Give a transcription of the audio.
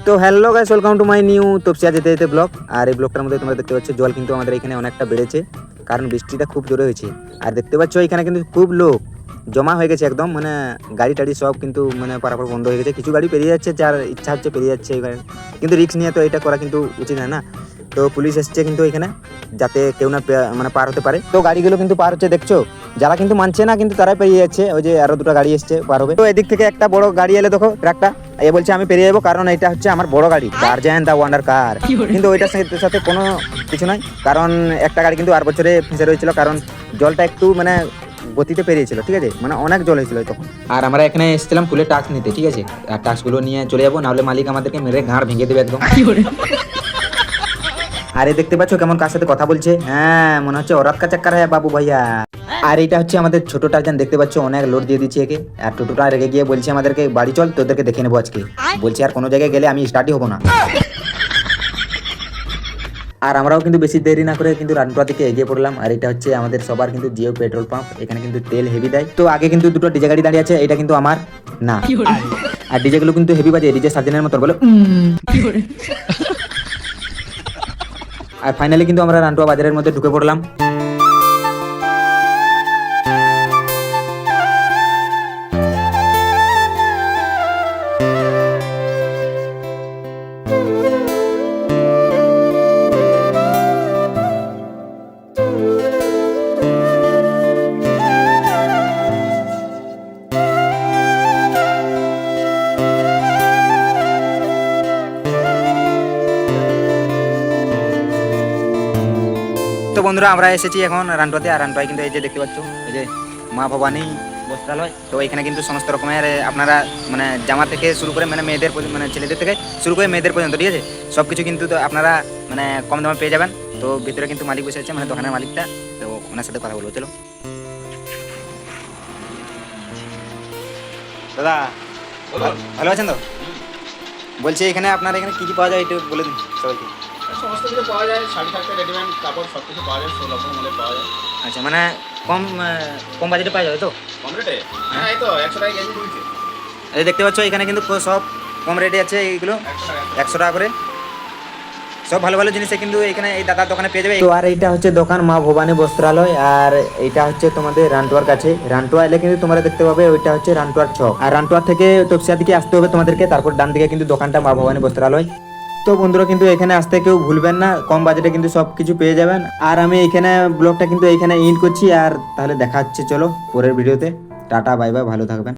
তো hello guys, welcome to my new Topsia যেতে যেতে ব্লগ। আর এই ব্লগটার মধ্যে তোমরা দেখতে পাচ্ছ জল কিন্তু আমাদের এখানে অনেকটা বেড়েছে, কারণ বৃষ্টিটা খুব জোরে হয়েছে। আর দেখতে পাচ্ছ এখানে কিন্তু খুব লোক জমা হয়ে গেছে একদম, মানে গাড়ি টাড়ি সব কিন্তু মানে পারাপার বন্ধ হয়ে গেছে। কিছু গাড়ি পেরিয়ে যাচ্ছে, যার ইচ্ছা হচ্ছে পেরিয়ে যাচ্ছে এখানে, কিন্তু রিস্ক নিয়ে তো এটা করা কিন্তু উচিত হয় না। তো পুলিশ এসছে কিন্তু এখানে, যাতে কেউ না মানে পার হতে পারে। তো গাড়িগুলো কিন্তু পার হচ্ছে, দেখছো যারা কিন্তু মানছে না কিন্তু তারাই পেরিয়ে যাচ্ছে। ওই যে আরো দুটো গাড়ি এসছে, পার হবে। তো এদিক থেকে একটা বড় গাড়ি এলে, দেখো ট্রাকটা এ বলছে আমি পেরিয়ে যাবো, কারণ এটা হচ্ছে আমার বড় গাড়ি, গার্জিয়ান দা ওয়ান্ডার কার। কিন্তু ওইটার সাথে কোনো কিছু নয়, কারণ একটা গাড়ি কিন্তু আর বছরে ফেঁসে রয়েছিল, কারণ জলটা একটু মানে গতিতে পেরিয়েছিল, ঠিক আছে, মানে অনেক জল হয়েছিল তখন। আর আমরা এখানে এসেছিলাম ফুলের টাস্ক নিতে, ঠিক আছে। আর টাস্কগুলো নিয়ে চলে যাবো, নাহলে মালিক আমাদেরকে মেরে ঘাড় ভেঙে দেবে একদম। আরে দেখতে পাচ্ছ কেমন কার সাথে কথা বলছে? হ্যাঁ, মনে হচ্ছে ওরাত কা চাক্কার হ্যাঁ বাবু ভাইয়া। আর এটা হচ্ছে আমাদের ছোট টার্জান, দেখতে পাচ্ছ অনেক লোড দিয়ে দিচ্ছে একে। আর টোটোটা রেগে গিয়ে বলছে আমাদেরকে বাড়ি চল, তোদেরকে দেখে নেবো আজকে। বলছে আর কোনো জায়গায় গেলে আমি স্টার্টই হবো না। আর আমরাও কিন্তু বেশি দেরি না করে কিন্তু রানপুরা থেকে এগিয়ে পড়লাম। আর এটা হচ্ছে আমাদের সবার কিন্তু জিও পেট্রোল পাম্প, এখানে কিন্তু তেল হেভি দেয়। তো আগে কিন্তু দুটো ডিজে গাড়ি দাঁড়িয়ে আছে, এটা কিন্তু আমার না। আর ডিজে গুলো কিন্তু হেভি বাজে, ডিজে সার্জেনের মতো বলে। আর ফাইনালি কিন্তু আমরা রানটুয়া বাজারের মধ্যে ঢুকে পড়লাম। তো বন্ধুরা, আমরা এসেছি এখন রানটুয়াতে। আর রানটুয়ায় কিন্তু এই যে দেখতে পাচ্ছ, এই যে মা ভবানী বস্ত্রালয়। তো এখানে কিন্তু সমস্ত রকমের আপনারা মানে জামা থেকে শুরু করে মানে মেয়েদের মানে ছেলেদের থেকে শুরু করে মেয়েদের পর্যন্ত, ঠিক আছে, সব কিছু কিন্তু তো আপনারা মানে কম দামে পেয়ে যাবেন। তো ভিতরে কিন্তু মালিক বসে আছে, মানে দোকানের মালিকটা। তো ওনার সাথে কথা বলবো, চলো। দাদা ভালো আছেন তো? বলছি এখানে আপনার এখানে কি কি পাওয়া যায় একটু বলে দিন সবাইকে। সমস্ত কিছু পাওয়া যায়, শাড়ি থাকতে রেডিমেড কাপড় সব কিছু পাওয়া যায়, 16 মূল্যে পাওয়া যায়। আচ্ছা, মানে কম কম বাজেটে পাওয়া যাবে তো? কম রেটে? হ্যাঁ, এই তো 100 টাকা কেজি দিচ্ছে। এই দেখতে পাচ্ছ এখানে কিন্তু সব কম রেটে আছে, এইগুলো 100 টাকা করে। সব ভালো ভালো জিনিস কিন্তু এখানে এই দাদার দোকানে পেয়ে যাবে। তো আর এইটা হচ্ছে দোকান মা ভবানী বস্ত্রালয়। আর এটা হচ্ছে তোমাদের রানটুয়ার কাছে। রানটুয়া এলে কিন্তু তোমরা দেখতে পাবে ওইটা হচ্ছে রানটুয়ার ছক। আর রানটুয়ার থেকে তপসিয়া দিকে আসতে হবে তোমাদেরকে, তারপর ডান দিকে কিন্তু দোকানটা মা ভবানী বস্ত্রালয়। তো বন্ধুরা কিন্তু এখানে আসতে কেউ ভুলবেন না, কম বাজেটে কিন্তু সব কিছু পেয়ে যাবেন। আর আমি এখানে ব্লগটা কিন্তু এইখানে এন্ড করছি। আর তাহলে দেখা হচ্ছে চলো পরের ভিডিওতে। টাটা বাই বাই, ভালো থাকবেন।